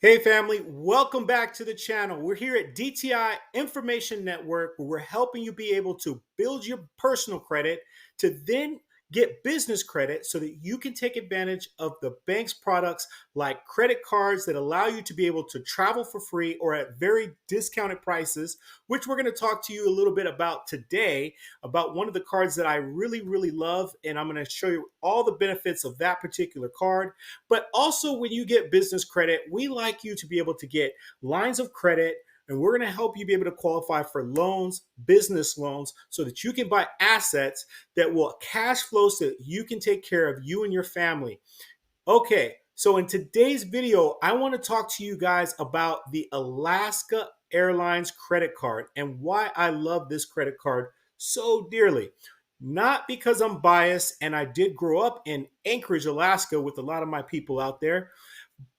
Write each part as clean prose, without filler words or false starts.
Hey family, welcome back to the channel. We're here at DTI Information Network where we're helping you be able to build your personal credit to then get business credit so that you can take advantage of the bank's products like credit cards that allow you to be able to travel for free or at very discounted prices, which we're going to talk to you a little bit about today, about one of the cards that I really love, and I'm going to show you all the benefits of that particular card. But also, when you get business credit, we like you to be able to get lines of credit, and we're going to help you be able to qualify for loans, business loans, so that you can buy assets that will cash flow so that you can take care of you and your family. Okay, so in today's video, I want to talk to you guys about the Alaska Airlines credit card and why I love this credit card so dearly. Not because I'm biased and I did grow up in Anchorage, Alaska with a lot of my people out there,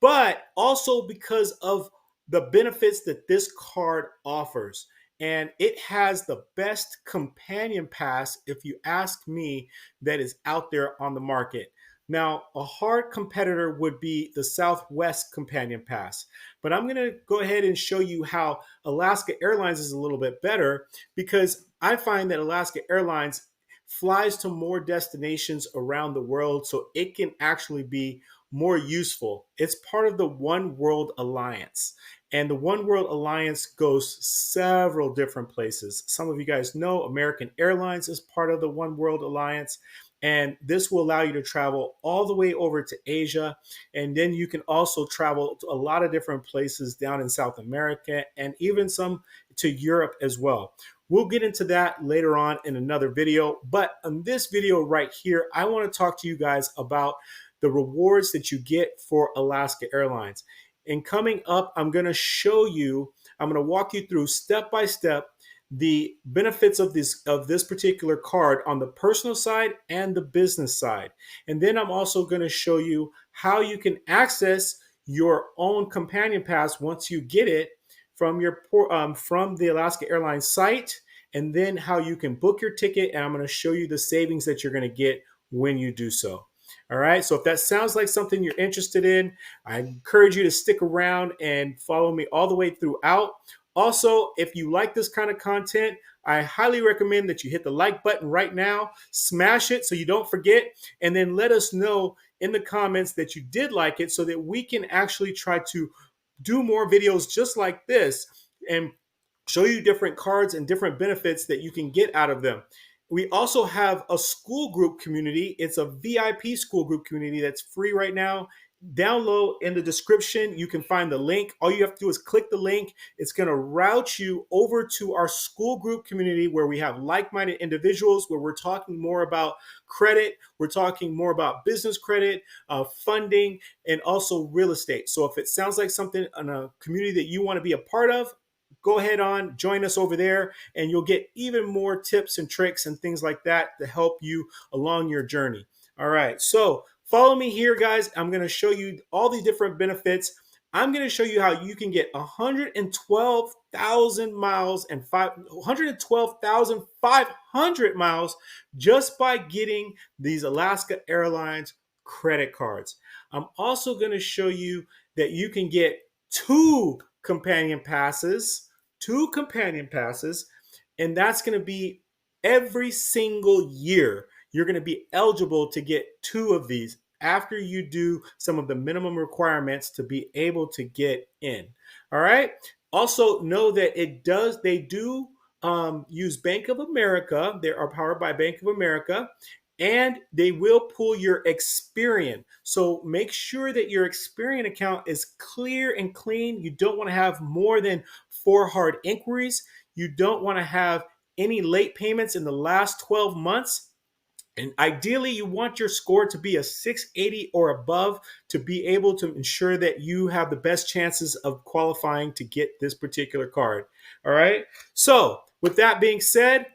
but also because of the benefits that this card offers. And it has the best companion pass, if you ask me, that is out there on the market. Now, a hard competitor would be the Southwest Companion Pass, but I'm going to go ahead and show you how Alaska Airlines is a little bit better because I find that Alaska Airlines flies to more destinations around the world, so it can actually be more useful. It's part of the One World Alliance. And the One World Alliance goes several different places. Some of you guys know American Airlines is part of the One World Alliance. And this will allow you to travel all the way over to Asia. And then you can also travel to a lot of different places down in South America and even some to Europe as well. We'll get into that later on in another video. But in this video right here, I want to talk to you guys about the rewards that you get for Alaska Airlines. And coming up, I'm going to walk you through step by step the benefits of this particular card on the personal side and the business side. And then I'm also going to show you how you can access your own companion pass once you get it from the Alaska Airlines site, and then how you can book your ticket. And I'm going to show you the savings that you're going to get when you do so. All right, so if that sounds like something you're interested in, I encourage you to stick around and follow me all the way throughout. Also, if you like this kind of content, I highly recommend that you hit the like button right now, smash it so you don't forget, and then let us know in the comments that you did like it so that we can actually try to do more videos just like this and show you different cards and different benefits that you can get out of them. We also have a school group community. It's a VIP school group community that's free right now. Down low in the description, you can find the link. All you have to do is click the link. It's going to route you over to our school group community where we have like-minded individuals, where we're talking more about credit. We're talking more about business credit, funding, and also real estate. So if it sounds like something in a community that you want to be a part of, go ahead on, join us over there, and you'll get even more tips and tricks and things like that to help you along your journey. All right, so follow me here, guys. I'm going to show you all these different benefits. I'm going to show you how you can get 112,000 miles and 112,500 miles just by getting these Alaska Airlines credit cards. I'm also going to show you that you can get two companion passes, and that's going to be every single year. You're going to be eligible to get two of these after you do some of the minimum requirements to be able to get in. All right. Also know that they do use Bank of America. They are powered by Bank of America, and they will pull your Experian. So make sure that your Experian account is clear and clean. You don't want to have more than 4 hard inquiries. You don't want to have any late payments in the last 12 months. And ideally, you want your score to be a 680 or above to be able to ensure that you have the best chances of qualifying to get this particular card. All right. So with that being said,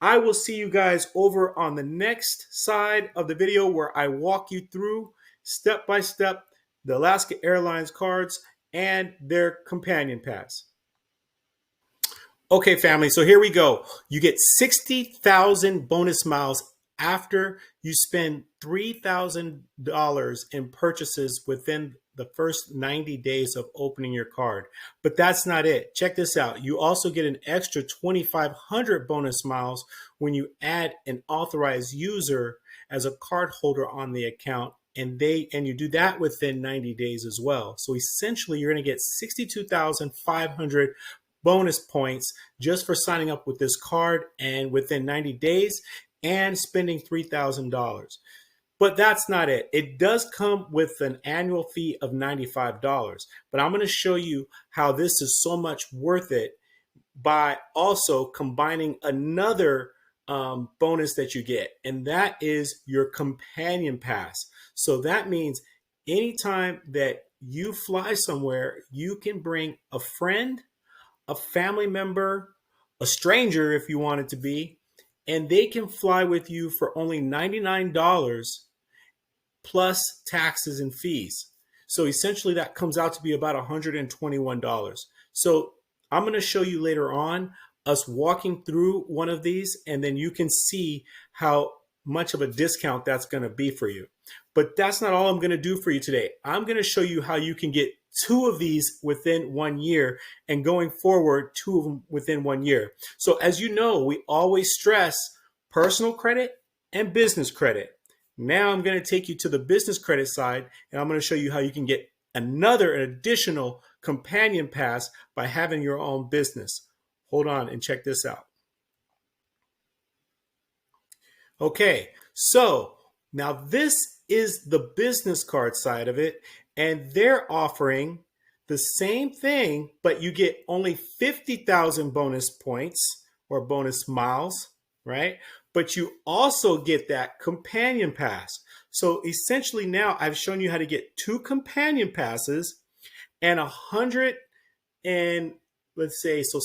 I will see you guys over on the next side of the video where I walk you through step by step the Alaska Airlines cards and their companion pass. Okay, family, so here we go. You get 60,000 bonus miles after you spend $3,000 in purchases within the first 90 days of opening your card. But that's not it. Check this out. You also get an extra 2,500 bonus miles when you add an authorized user as a card holder on the account, and you do that within 90 days as well. So essentially you're going to get 62,500 bonus points just for signing up with this card and within 90 days and spending $3,000. But that's not it. It does come with an annual fee of $95. But I'm going to show you how this is so much worth it by also combining another bonus that you get, and that is your companion pass. So that means anytime that you fly somewhere, you can bring a friend, a family member, a stranger if you want it to be, and they can fly with you for only $99 plus taxes and fees. So essentially that comes out to be about $121. So I'm going to show you later on us walking through one of these, and then you can see how much of a discount that's going to be for you. But that's not all I'm going to do for you today. I'm going to show you how you can get 2 of these within 1 year, and going forward 2 of them within 1 year. So as you know, we always stress personal credit and business credit. Now I'm going to take you to the business credit side, and I'm going to show you how you can get an additional companion pass by having your own business. Hold on and check this out. Okay, so now this is the business card side of it, and they're offering the same thing, but you get only 50,000 bonus points or bonus miles, right? But you also get that companion pass. So essentially now I've shown you how to get 2 companion passes and 100 and let's say, so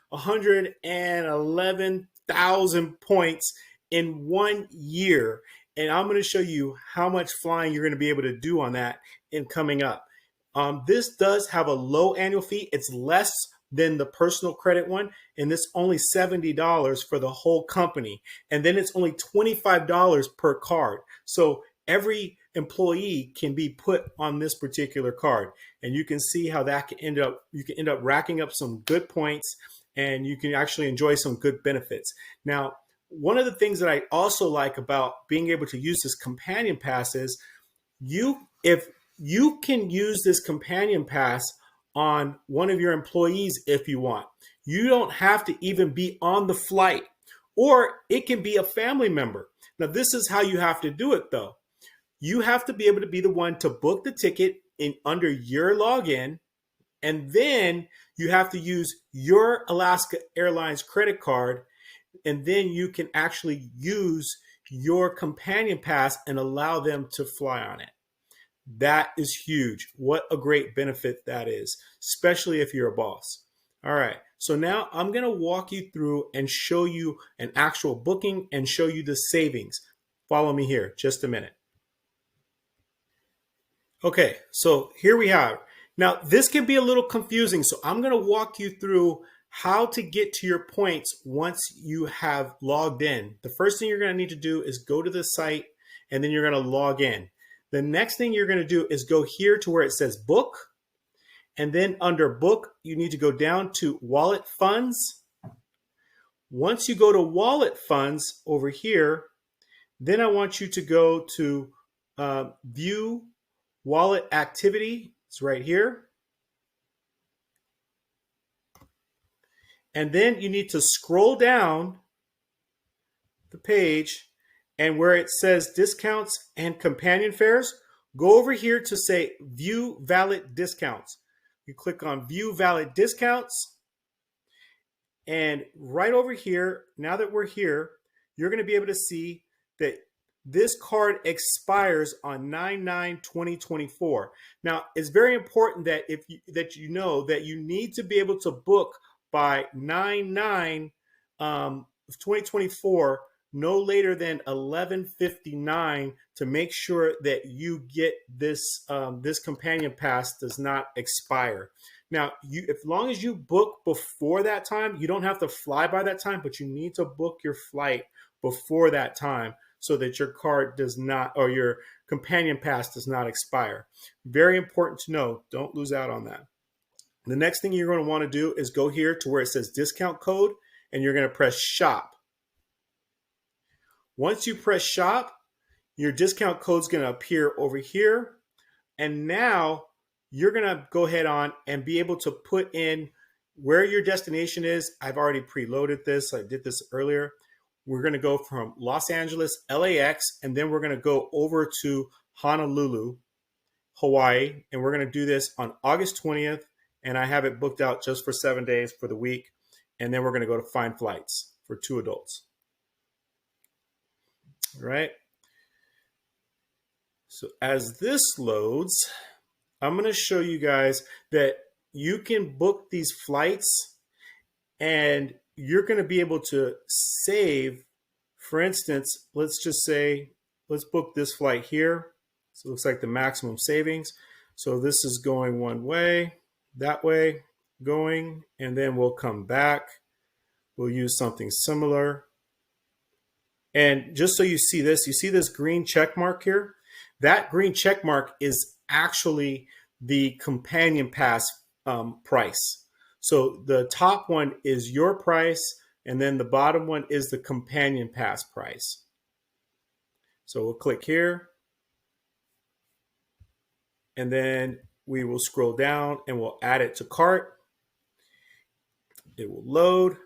111,000 points in 1 year. And I'm going to show you how much flying you're going to be able to do on that in coming up. This does have a low annual fee. It's less than the personal credit one, and this only $70 for the whole company. And then it's only $25 per card. So every employee can be put on this particular card, and you can see how that can end up, you can end up racking up some good points, and you can actually enjoy some good benefits. Now, one of the things that I also like about being able to use this companion pass is if you can use this companion pass on one of your employees if you want. You don't have to even be on the flight, or it can be a family member. Now, this is how you have to do it though. You have to be able to be the one to book the ticket under your login, and then you have to use your Alaska Airlines credit card, and then you can actually use your companion pass and allow them to fly on it. That is huge. What a great benefit that is, especially if you're a boss. All right, so now I'm going to walk you through and show you an actual booking and show you the savings. Follow me here, just a minute. Okay, so here we have. Now, this can be a little confusing, so I'm going to walk you through how to get to your points once you have logged in. The first thing you're going to need to do is go to the site, and then you're going to log in. The next thing you're going to do is go here to where it says book. And then under book, you need to go down to wallet funds. Once you go to wallet funds over here, then I want you to go to view wallet activity. It's right here. And then you need to scroll down the page, and where it says discounts and companion fares, go over here to say view valid discounts. You click on view valid discounts, and right over here, now that we're here, you're going to be able to see that this card expires on 9/9/2024. Now, it's very important that you know that you need to be able to book by 9/9/2024, no later than 11:59, to make sure that you get this this companion pass does not expire. Now, as long as you book before that time, you don't have to fly by that time, but you need to book your flight before that time so that your card does not, or your companion pass does not expire. Very important to know. Don't lose out on that. The next thing you're going to want to do is go here to where it says discount code, and you're going to press shop. Once you press shop, your discount code is going to appear over here. And now you're going to go ahead on and be able to put in where your destination is. I've already preloaded this. I did this earlier. We're going to go from Los Angeles, LAX, and then we're going to go over to Honolulu, Hawaii. And we're going to do this on August 20th. And I have it booked out just for 7 days for the week. And then we're going to go to find flights for 2 adults. All right. So as this loads, I'm going to show you guys that you can book these flights and you're going to be able to save. For instance, let's just say, let's book this flight here. So it looks like the maximum savings. So this is going one way, that way, going, and then we'll come back. We'll use something similar. And just so you see this green check mark here? That green check mark is actually the companion pass price. So the top one is your price, and then the bottom one is the companion pass price. So we'll click here, and then we will scroll down and we'll add it to cart. It will load.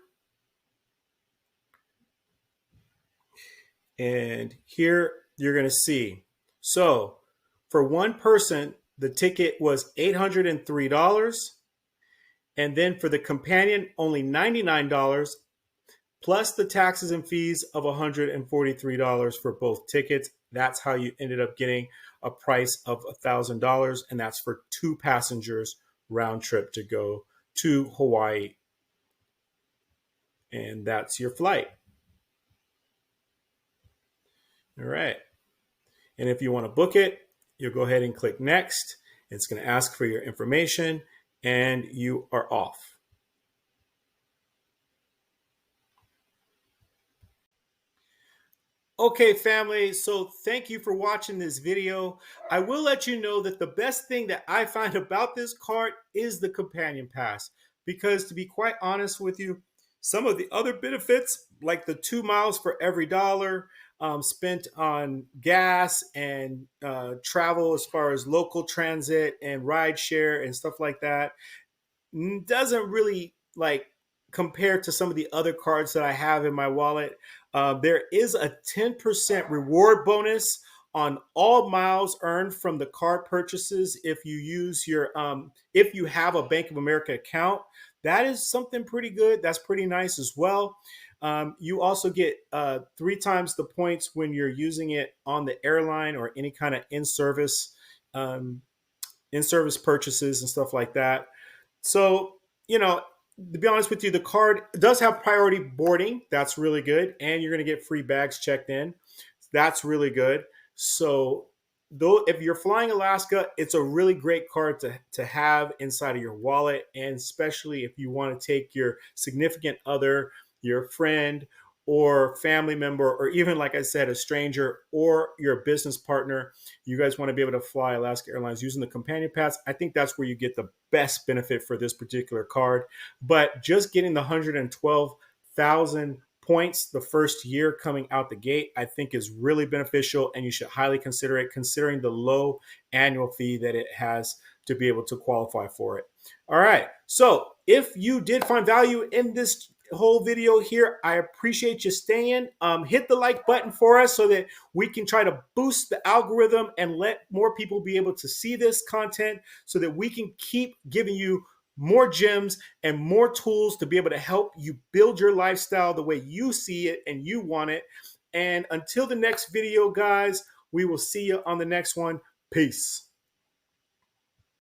And here you're going to see. So for one person, the ticket was $803. And then for the companion, only $99, plus the taxes and fees of $143 for both tickets. That's how you ended up getting a price of $1,000. And that's for 2 passengers round trip to go to Hawaii. And that's your flight. All right. And if you want to book it, you'll go ahead and click next. It's going to ask for your information and you are off. Okay, family, so thank you for watching this video. I will let you know that the best thing that I find about this card is the companion pass, because to be quite honest with you, some of the other benefits, like the 2 miles for every dollar spent on gas and travel as far as local transit and ride share and stuff like that, doesn't really like compare to some of the other cards that I have in my wallet. There is a 10% reward bonus on all miles earned from the card purchases if you use your if you have a Bank of America account. That is something pretty good. That's pretty nice as well. You also get 3 times the points when you're using it on the airline or any kind of in-service purchases and stuff like that. So, you know, to be honest with you, the card does have priority boarding. That's really good. And you're going to get free bags checked in. That's really good. So though, if you're flying Alaska, it's a really great card to have inside of your wallet. And especially if you want to take your significant other, your friend, or family member, or even, like I said, a stranger or your business partner, you guys want to be able to fly Alaska Airlines using the companion pass. I think that's where you get the best benefit for this particular card. But just getting the 112,000 points the first year coming out the gate, I think is really beneficial, and you should highly consider it, considering the low annual fee that it has to be able to qualify for it. All right. So if you did find value in this whole video here, I appreciate you staying. Hit the like button for us so that we can try to boost the algorithm and let more people be able to see this content, so that we can keep giving you more gems and more tools to be able to help you build your lifestyle the way you see it and you want it. And until the next video, guys, we will see you on the next one. Peace.